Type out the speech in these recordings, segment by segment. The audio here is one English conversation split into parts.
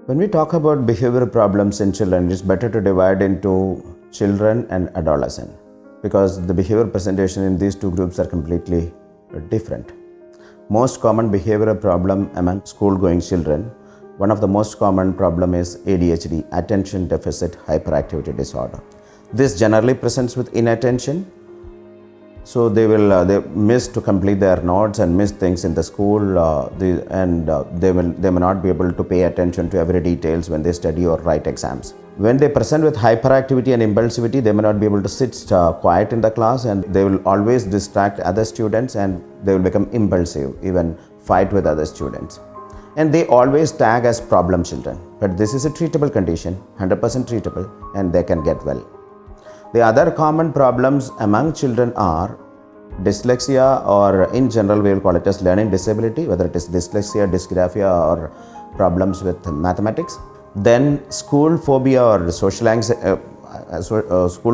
When we talk about behavioral problems in children, it's better to divide into children and adolescent because the behavior presentation in these two groups are completely different. Most common behavioral problem among school-going children, one of the most common problem is ADHD, attention deficit hyperactivity disorder. This generally presents with inattention. So they miss to complete their notes and miss things in the school, they may not be able to pay attention to every details when they study or write exams. When they present with hyperactivity and impulsivity, they may not be able to sit quiet in the class, and they will always distract other students, and they will become impulsive, even fight with other students. And they always tag as problem children. But this is a treatable condition, 100% treatable, and they can get well. The other common problems among children are dyslexia, or in general we will call it as learning disability, whether it is dyslexia, dysgraphia, or problems with mathematics. Then school phobia or school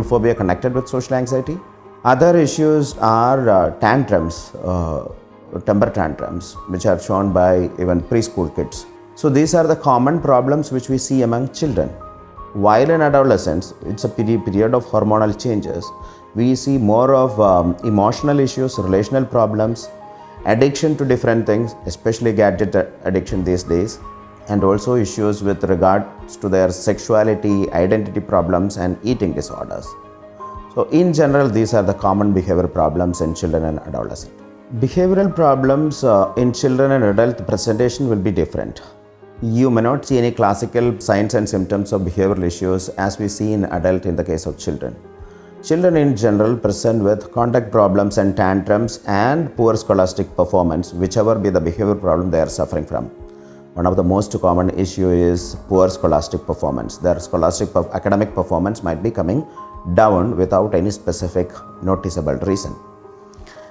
phobia connected with social anxiety. Other issues are tantrums, temper tantrums, which are shown by even preschool kids. So these are the common problems which we see among children. While in adolescence, it's a period of hormonal changes. We see more of emotional issues, relational problems, addiction to different things, especially gadget addiction these days, and also issues with regards to their sexuality, identity problems, and eating disorders. So in general, these are the common behavioral problems in children and adolescents. Behavioral problems in children and adult presentation will be different. You may not see any classical signs and symptoms of behavioral issues as we see in adult in the case of children. Children in general present with conduct problems and tantrums and poor scholastic performance, whichever be the behavioral problem they are suffering from. One of the most common issue is poor scholastic performance. Their academic performance might be coming down without any specific noticeable reason.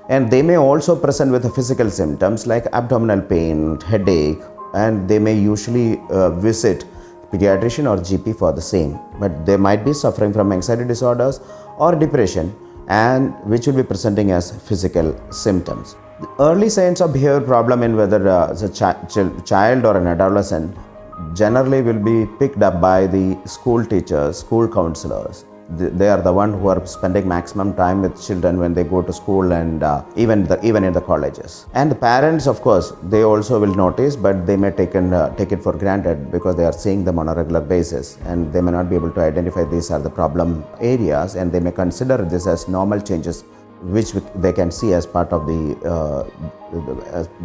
And they may also present with physical symptoms like abdominal pain, headache, and they may usually visit pediatrician or GP for the same. But they might be suffering from anxiety disorders or depression, and which will be presenting as physical symptoms. The early signs of behavior problem in whether it's a child or an adolescent generally will be picked up by the school teachers, school counselors. They are the one who are spending maximum time with children when they go to school and even in the colleges. And the parents, of course, they also will notice, but they may take it for granted because they are seeing them on a regular basis, and they may not be able to identify these are the problem areas, and they may consider this as normal changes which they can see as part of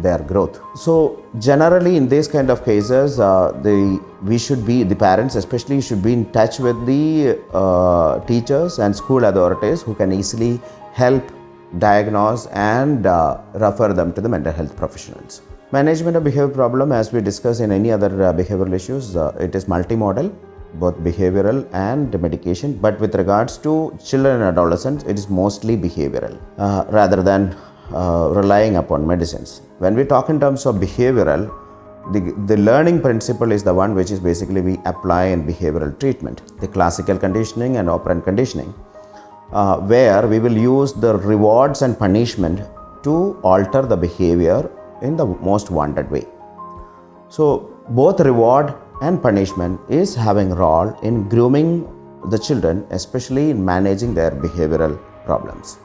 their growth. So generally in these kind of cases, the parents especially should be in touch with the teachers and school authorities who can easily help diagnose and refer them to the mental health professionals. Management of behavior problem, as we discuss in any other behavioral issues, it is multimodal, both behavioral and medication, but with regards to children and adolescents, it is mostly behavioral rather than relying upon medicines. When we talk in terms of behavioral, the learning principle is the one which is basically we apply in behavioral treatment. The classical conditioning and operant conditioning, where we will use the rewards and punishment to alter the behavior in the most wanted way. So both reward and punishment is having a role in grooming the children, especially in managing their behavioral problems.